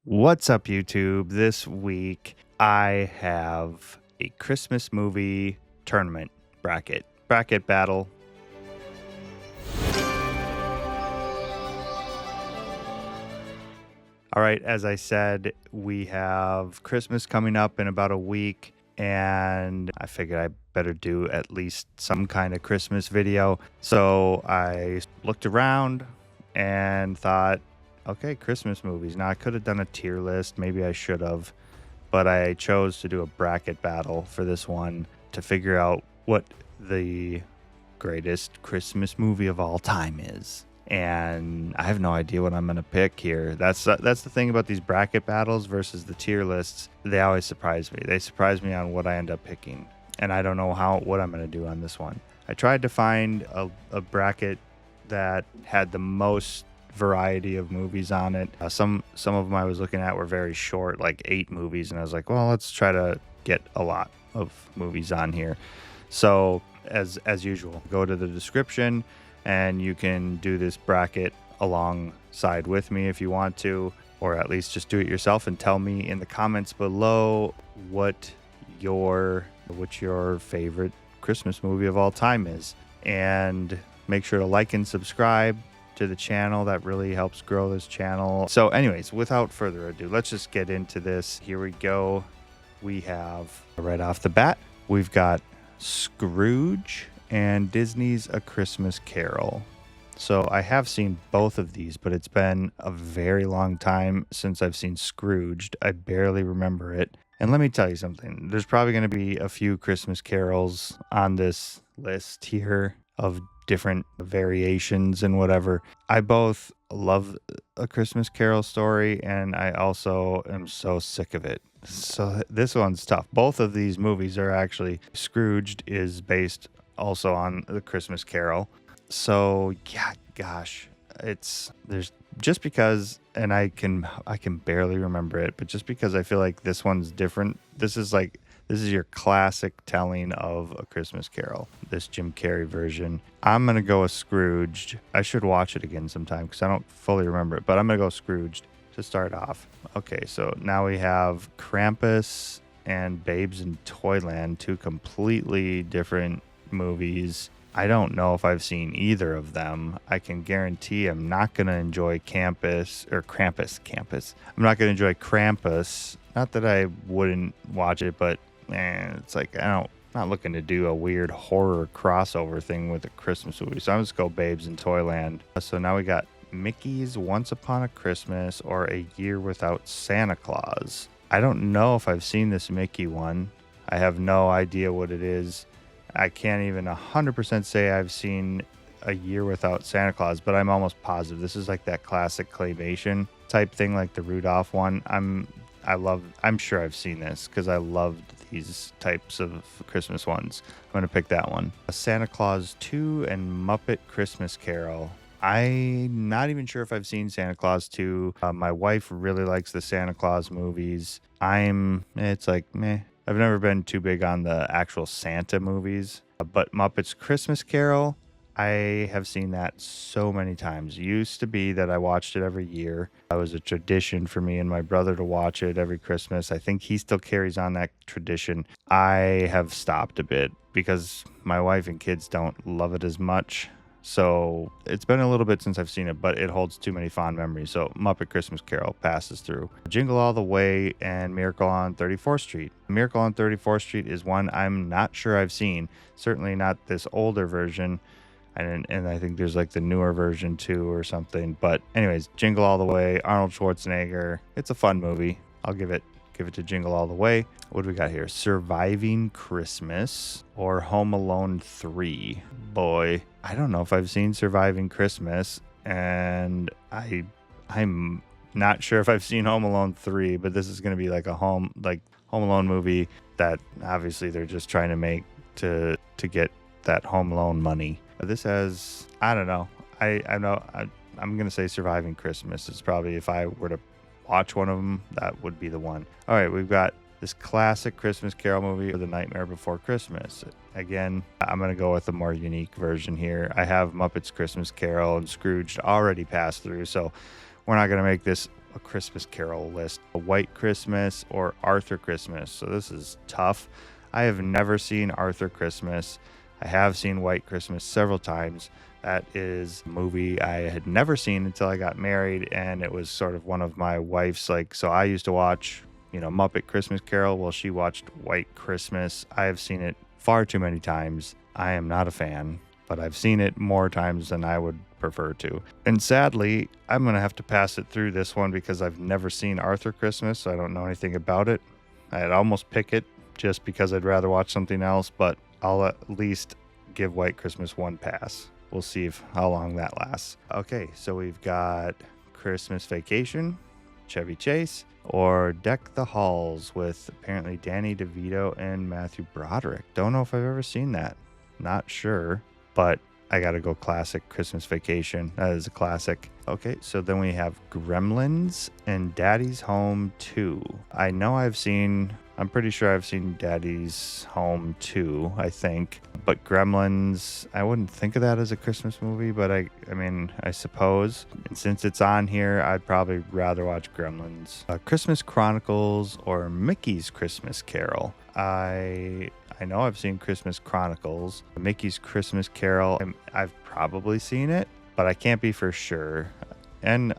What's up, YouTube? This week I have a Christmas movie tournament bracket battle. All right, as I said, we have Christmas coming up in about a week, and I figured I better do at least some kind of Christmas video. So I looked around and thought, okay, Christmas movies. Now, I could have done a tier list. Maybe I should have. But I chose to do a bracket battle for this one to figure out what the greatest Christmas movie of all time is. And I have no idea what I'm going to pick here. That's the thing about these bracket battles versus the tier lists. They always surprise me. They surprise me on what I end up picking. And I don't know what I'm going to do on this one. I tried to find a bracket that had the most variety of movies on it. Some of them I was looking at were very short, like 8 movies, and I was like, well, let's try to get a lot of movies on here. So as usual, go to the description and you can do this bracket alongside with me if you want to, or at least just do it yourself and tell me in the comments below what your favorite Christmas movie of all time is. And make sure to like and subscribe to the channel. That really helps grow this channel. So anyways, without further ado, let's just get into this. Here we go. We have, right off the bat, we've got Scrooge and Disney's A Christmas Carol. So I have seen both of these, but it's been a very long time since I've seen Scrooged. I barely remember it. And let me tell you something. There's probably going to be a few Christmas carols on this list here of different variations and whatever. I both love A Christmas Carol story, and I also am so sick of it. So this one's tough. Both of these movies are actually, Scrooged is based also on The Christmas Carol. So yeah, gosh, there's just because, and I can barely remember it, but just because I feel like this one's different. This is your classic telling of A Christmas Carol, this Jim Carrey version. I'm going to go with Scrooged. I should watch it again sometime because I don't fully remember it, but I'm going to go Scrooged to start off. Okay, so now we have Krampus and Babes in Toyland, two completely different movies. I don't know if I've seen either of them. I can guarantee I'm not going to enjoy Krampus. I'm not going to enjoy Krampus. Not that I wouldn't watch it, but man, it's like I'm not looking to do a weird horror crossover thing with a Christmas movie. So I'm just go Babes in Toyland. So now we got Mickey's Once Upon a Christmas or A Year Without Santa Claus. I don't know if I've seen this Mickey one. I have no idea what it is. I can't even 100% say I've seen A Year Without Santa Claus, but I'm almost positive this is like that classic claymation type thing, like the Rudolph one. I'm sure I've seen this because I loved these types of Christmas ones. I'm going to pick that one. Santa Claus 2 and Muppet Christmas Carol. I'm not even sure if I've seen Santa Claus 2. My wife really likes the Santa Claus movies. It's like, meh. I've never been too big on the actual Santa movies. But Muppets Christmas Carol, I have seen that so many times. It used to be that I watched it every year. It was a tradition for me and my brother to watch it every Christmas. I think he still carries on that tradition. I have stopped a bit because my wife and kids don't love it as much. So it's been a little bit since I've seen it, but it holds too many fond memories. So Muppet Christmas Carol passes through. Jingle All the Way and Miracle on 34th Street. Miracle on 34th Street is one I'm not sure I've seen. Certainly not this older version. And I think there's like the newer version too or something. But anyways, Jingle All the Way, Arnold Schwarzenegger. It's a fun movie. I'll give it to Jingle All the Way. What do we got here? Surviving Christmas or Home Alone 3. Boy, I don't know if I've seen Surviving Christmas, and I'm not sure if I've seen Home Alone 3, but this is going to be like a Home Alone movie that obviously they're just trying to make to get that Home Alone money. This has, I don't know. I'm going to say Surviving Christmas is probably, if I were to watch one of them, that would be the one. All right, we've got this classic Christmas Carol movie, The Nightmare Before Christmas. Again, I'm going to go with a more unique version here. I have Muppets Christmas Carol and Scrooged already passed through, so we're not going to make this a Christmas Carol list. A White Christmas or Arthur Christmas. So this is tough. I have never seen Arthur Christmas. I have seen White Christmas several times. That is a movie I had never seen until I got married, and it was sort of one of my wife's, so I used to watch, Muppet Christmas Carol. Well, she watched White Christmas. I have seen it far too many times. I am not a fan, but I've seen it more times than I would prefer to. And sadly, I'm going to have to pass it through this one because I've never seen Arthur Christmas, so I don't know anything about it. I'd almost pick it just because I'd rather watch something else, but I'll at least give White Christmas one pass. We'll see how long that lasts. Okay, so we've got Christmas Vacation, Chevy Chase, or Deck the Halls with apparently Danny DeVito and Matthew Broderick. Don't know if I've ever seen that. Not sure, but I gotta go classic Christmas Vacation. That is a classic. Okay, so then we have Gremlins and Daddy's Home 2. I'm pretty sure I've seen Daddy's Home 2, I think. But Gremlins, I wouldn't think of that as a Christmas movie, but I suppose. And since it's on here, I'd probably rather watch Gremlins. Christmas Chronicles or Mickey's Christmas Carol. I know I've seen Christmas Chronicles. Mickey's Christmas Carol, I've probably seen it, but I can't be for sure. And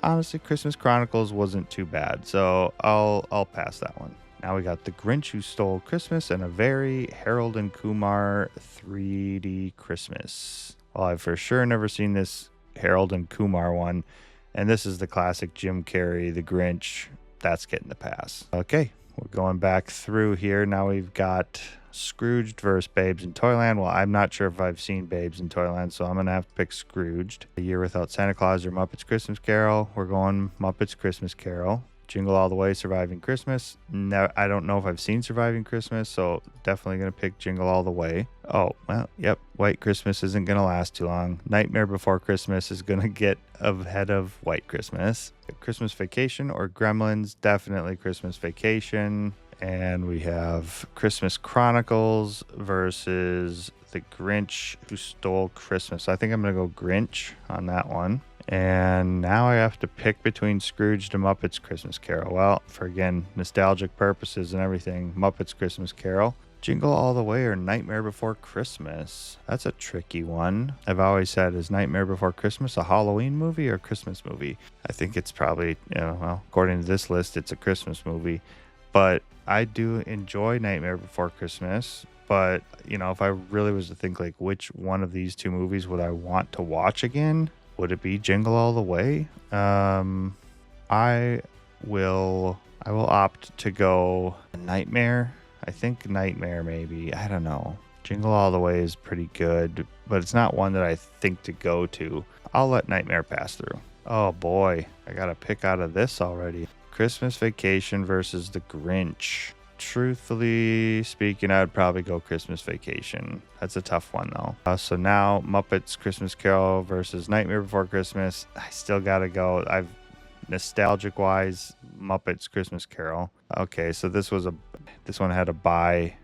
honestly, Christmas Chronicles wasn't too bad, so I'll pass that one. Now we got The Grinch Who Stole Christmas and a very Harold and Kumar 3D Christmas. Well, I've for sure never seen this Harold and Kumar one, and this is the classic Jim Carrey, The Grinch. That's getting the pass. Okay, we're going back through here. Now we've got Scrooged versus Babes in Toyland. Well, I'm not sure if I've seen Babes in Toyland, so I'm going to have to pick Scrooged. A Year Without Santa Claus or Muppets Christmas Carol. We're going Muppets Christmas Carol. Jingle All the Way, Surviving Christmas. No, I don't know if I've seen Surviving Christmas, so definitely going to pick Jingle All the Way. Oh, well, yep. White Christmas isn't going to last too long. Nightmare Before Christmas is going to get ahead of White Christmas. Christmas Vacation or Gremlins. Definitely Christmas Vacation. And we have Christmas Chronicles versus The Grinch Who Stole Christmas. I think I'm going to go Grinch on that one. And now I have to pick between Scrooged and Muppets Christmas Carol. Well, for again, nostalgic purposes and everything, Muppets Christmas Carol. Jingle All the Way or Nightmare Before Christmas? That's a tricky one. I've always said, is Nightmare Before Christmas a Halloween movie or a Christmas movie? I think it's probably, according to this list, it's a Christmas movie. But I do enjoy Nightmare Before Christmas. But, if I really was to think, which one of these two movies would I want to watch again? Would it be Jingle All the Way? I will opt to go Nightmare. I think Nightmare maybe. I don't know. Jingle All the Way is pretty good, but it's not one that I think to go to. I'll let Nightmare pass through. Oh boy, I gotta pick out of this already. Christmas Vacation versus The Grinch. Truthfully speaking, I would probably go Christmas Vacation. That's a tough one, though. So now, Muppets Christmas Carol versus Nightmare Before Christmas. I still gotta go. Nostalgic-wise, Muppets Christmas Carol. Okay, so this one had a bye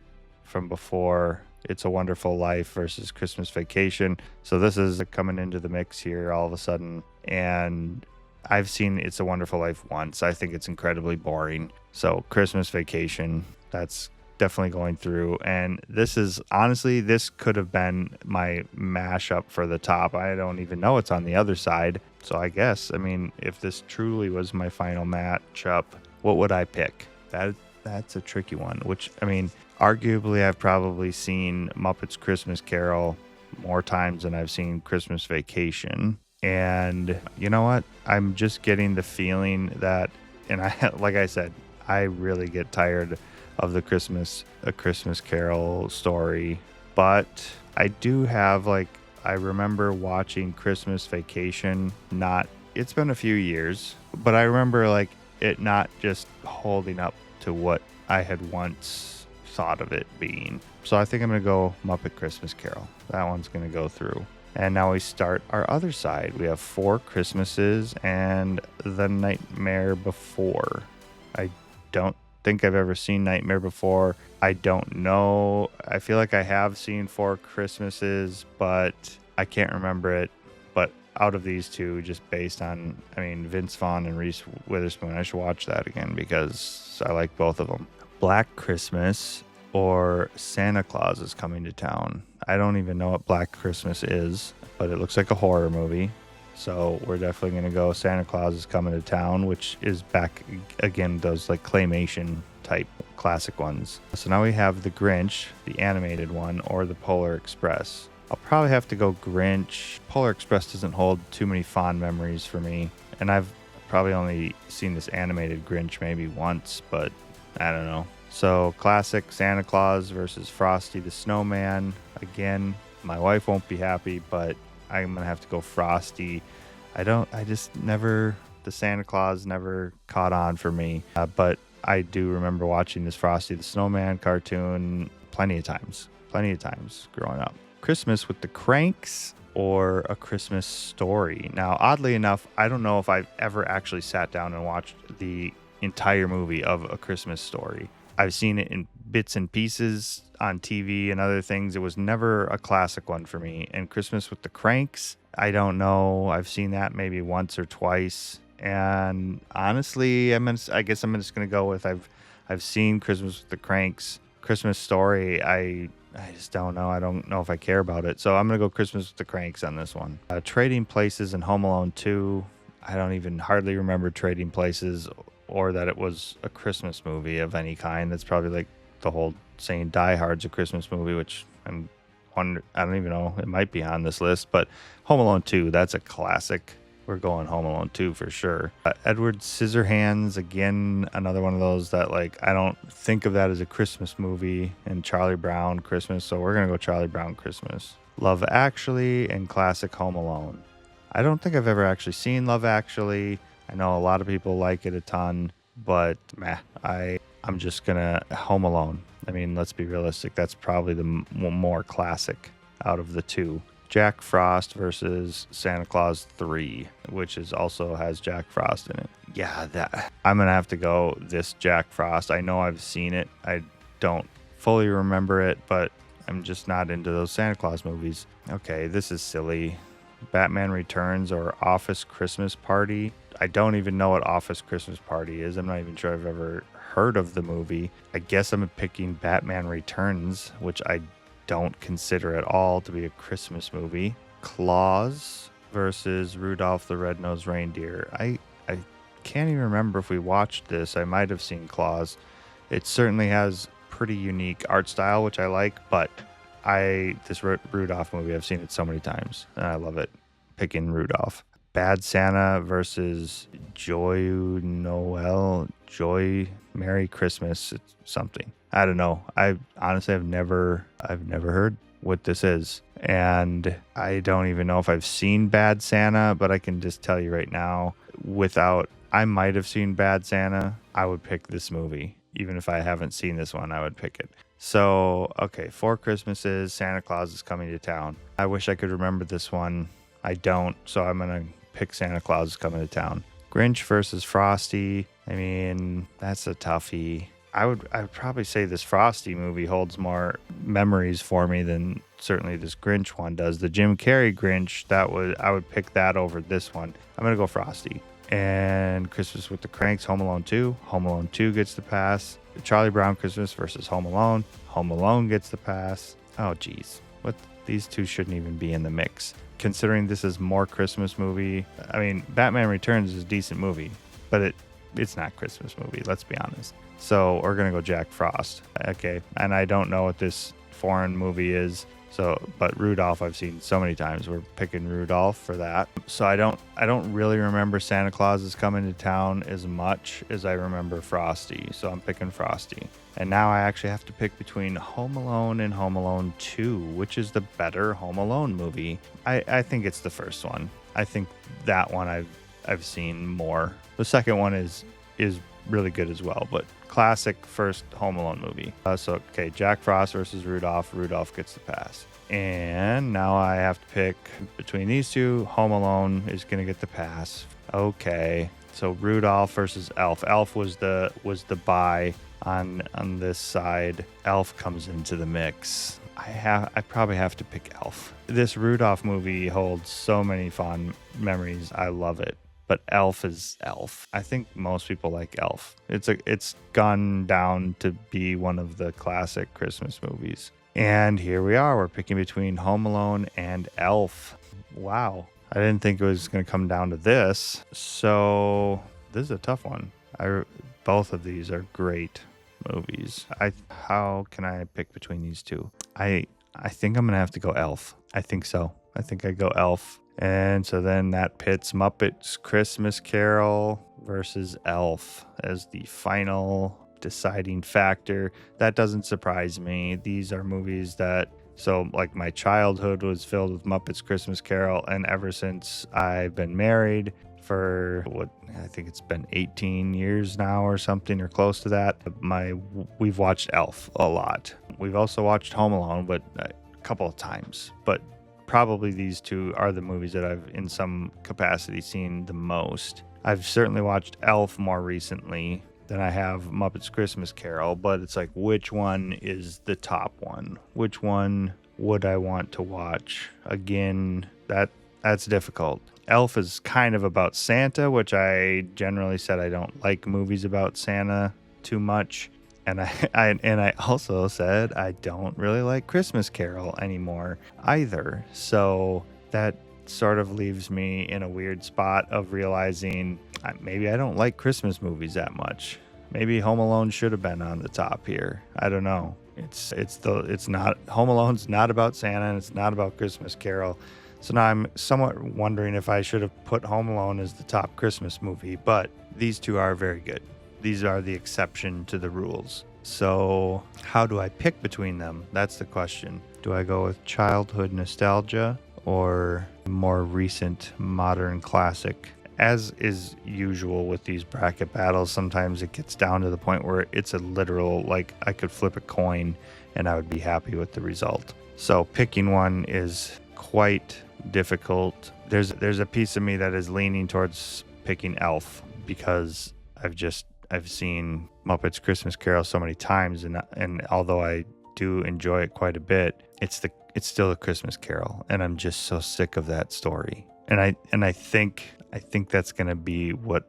from before. It's a Wonderful Life versus Christmas Vacation. So this is coming into the mix here all of a sudden, and I've seen It's a Wonderful Life once. I think it's incredibly boring. So Christmas Vacation, that's definitely going through. And this could have been my mashup for the top. I don't even know it's on the other side. So I guess, if this truly was my final matchup, what would I pick? That's a tricky one, which, arguably I've probably seen Muppets Christmas Carol more times than I've seen Christmas Vacation. And you know what? I'm just getting the feeling that, and like I said, I really get tired of the Christmas Carol story. But I do have, I remember watching Christmas Vacation. It's been a few years, but I remember, it not just holding up to what I had once thought of it being. So I think I'm going to go Muppet Christmas Carol. That one's going to go through. And now we start our other side. We have Four Christmases and The Nightmare Before. I don't think I've ever seen Nightmare Before. I don't know. I feel like I have seen Four Christmases, but I can't remember it. But out of these two, just based on, I mean, Vince Vaughn and Reese Witherspoon, I should watch that again because I like both of them. Black Christmas or Santa Claus is Coming to Town. I don't even know what Black Christmas is, but it looks like a horror movie. So we're definitely going to go Santa Claus is Coming to Town, which is back again, those like claymation type classic ones. So now we have the Grinch, the animated one, or the Polar Express. I'll probably have to go Grinch. Polar Express doesn't hold too many fond memories for me. And I've probably only seen this animated Grinch maybe once, but I don't know. So classic Santa Claus versus Frosty the Snowman. Again, my wife won't be happy, but I'm gonna have to go Frosty. The Santa Claus never caught on for me, but I do remember watching this Frosty the Snowman cartoon plenty of times growing up. Christmas with the Cranks or A Christmas Story. Now, oddly enough, I don't know if I've ever actually sat down and watched the entire movie of A Christmas Story. I've seen it in bits and pieces on TV and other things. It was never a classic one for me. And Christmas with the Cranks, I don't know. I've seen that maybe once or twice. And honestly, I guess I'm just gonna go with I've seen Christmas with the Cranks. Christmas Story, I just don't know. I don't know if I care about it. So I'm gonna go Christmas with the Cranks on this one. Trading Places and Home Alone 2. I don't even hardly remember Trading Places or that it was a Christmas movie of any kind. That's probably like the whole saying Die Hard's a Christmas movie, which I don't even know. It might be on this list, but Home Alone 2, that's a classic. We're going Home Alone 2 for sure. Edward Scissorhands, again, another one of those that like I don't think of that as a Christmas movie. And Charlie Brown Christmas, so we're gonna go Charlie Brown Christmas. Love Actually and classic Home Alone. I don't think I've ever actually seen Love Actually. I know a lot of people like it a ton, but I'm just gonna Home Alone. I mean, let's be realistic. That's probably the more classic out of the two. Jack Frost versus Santa Claus 3, which also has Jack Frost in it. Yeah, I'm gonna have to go this Jack Frost. I know I've seen it. I don't fully remember it, but I'm just not into those Santa Claus movies. Okay, this is silly. Batman Returns or Office Christmas Party. I don't even know what Office Christmas Party is. I'm not even sure I've ever heard of the movie. I guess I'm picking Batman Returns, which I don't consider at all to be a Christmas movie. Claus versus Rudolph the Red-Nosed Reindeer. I can't even remember if we watched this. I might have seen Claus. It certainly has pretty unique art style, which I like, but this Rudolph movie, I've seen it so many times, and I love it. Picking Rudolph. Bad Santa versus Joy Merry Christmas. It's something. I don't know. I honestly I've never heard what this is. And I don't even know if I've seen Bad Santa, but I can just tell you right now, I might have seen Bad Santa, I would pick this movie. Even if I haven't seen this one, I would pick it. So, okay, 4 Christmases, Santa Claus is Coming to Town. I wish I could remember this one. I don't, so I'm going to pick Santa Claus is Coming to Town. Grinch versus Frosty. I mean, that's a toughie. I would probably say this Frosty movie holds more memories for me than certainly this Grinch one does. The Jim Carrey Grinch, I would pick that over this one. I'm going to go Frosty. And Christmas with the Cranks, Home Alone 2. Home Alone 2 gets the pass. Charlie Brown Christmas versus Home Alone. Home Alone gets the pass. Oh, geez. These two shouldn't even be in the mix. Considering this is more Christmas movie. I mean, Batman Returns is a decent movie, but it's not Christmas movie, let's be honest. So we're going to go Jack Frost. Okay. And I don't know what this foreign movie is. But Rudolph I've seen so many times. We're picking Rudolph for that. So I don't really remember Santa Claus is Coming to Town as much as I remember Frosty. So I'm picking Frosty. And now I actually have to pick between Home Alone and Home Alone 2, which is the better Home Alone movie. I think it's the first one. I think that one I've seen more. The second one is really good as well, but classic first Home Alone movie. Okay, Jack Frost versus Rudolph. Rudolph gets the pass. And now I have to pick between these two. Home Alone is going to get the pass. Okay, so Rudolph versus Elf. Elf was the buy on this side. Elf comes into the mix. I probably have to pick Elf. This Rudolph movie holds so many fond memories. I love it. But Elf is Elf. I think most people like Elf. It's gone down to be one of the classic Christmas movies. And here we are. We're picking between Home Alone and Elf. Wow. I didn't think it was going to come down to this. So this is a tough one. Both of these are great movies. How can I pick between these two? I think I'm gonna have to go Elf. I think so. I think I go Elf. And so then that pits Muppets Christmas Carol versus Elf as the final deciding factor. That doesn't surprise me. These are movies that, so like my childhood was filled with Muppets Christmas Carol, and ever since I've been married for what I think it's been 18 years now or something or close to that, we've watched Elf a lot. We've also watched Home Alone, but a couple of times. But probably these two are the movies that I've in some capacity seen the most. I've certainly watched Elf more recently than I have Muppets Christmas Carol, but it's like, which one is the top one? Which one would I want to watch? Again, that's difficult. Elf is kind of about Santa, which I generally said I don't like movies about Santa too much. And I also said I don't really like Christmas Carol anymore either. So that sort of leaves me in a weird spot of realizing maybe I don't like Christmas movies that much. Maybe Home Alone should have been on the top here. I don't know. It's not Home Alone's not about Santa, and it's not about Christmas Carol. So now I'm somewhat wondering if I should have put Home Alone as the top Christmas movie, but these two are very good. These are the exception to the rules. So how do I pick between them? That's the question. Do I go with childhood nostalgia or more recent modern classic? As is usual with these bracket battles, sometimes it gets down to the point where it's a literal, like I could flip a coin and I would be happy with the result. So picking one is quite difficult. There's a piece of me that is leaning towards picking Elf because I've seen Muppets Christmas Carol so many times, and although I do enjoy it quite a bit, it's still a Christmas Carol, and I'm just so sick of that story. And I think that's gonna be what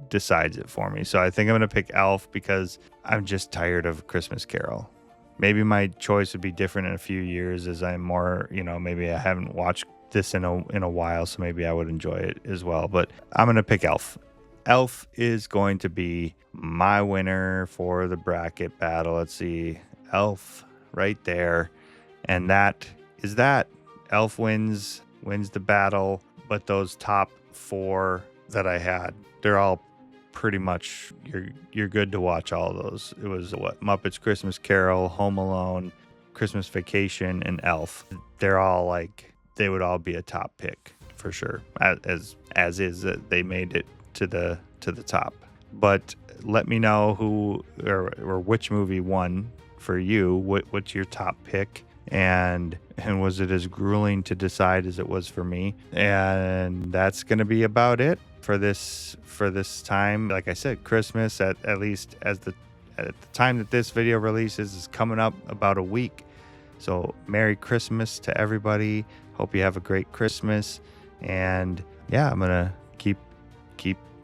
decides it for me. So I think I'm gonna pick Elf because I'm just tired of Christmas Carol. Maybe my choice would be different in a few years as I'm more, maybe I haven't watched this in a while, so maybe I would enjoy it as well. But I'm gonna pick Elf. Elf is going to be my winner for the bracket battle. Let's see. Elf right there. And that is that. Elf wins the battle, but those top four that I had, they're all pretty much you're good to watch all of those. It was Muppets Christmas Carol, Home Alone, Christmas Vacation, and Elf. They're all they would all be a top pick for sure. As is that they made it to the top. But let me know who or which movie won for you. What's your top pick? And was it as grueling to decide as it was for me? And that's going to be about it for this time. Like I said, Christmas at least at the time that this video releases is coming up about a week. So Merry Christmas to everybody. Hope you have a great Christmas. And yeah, I'm gonna keep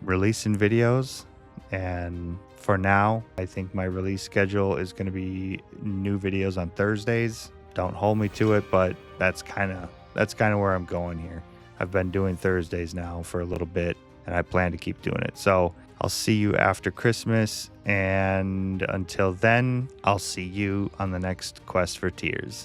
releasing videos. And for now, I think my release schedule is going to be new videos on Thursdays. Don't hold me to it, but that's kind of where I'm going here. I've been doing Thursdays now for a little bit, and I plan to keep doing it. So I'll see you after Christmas, and until then, I'll see you on the next Quest for Tears.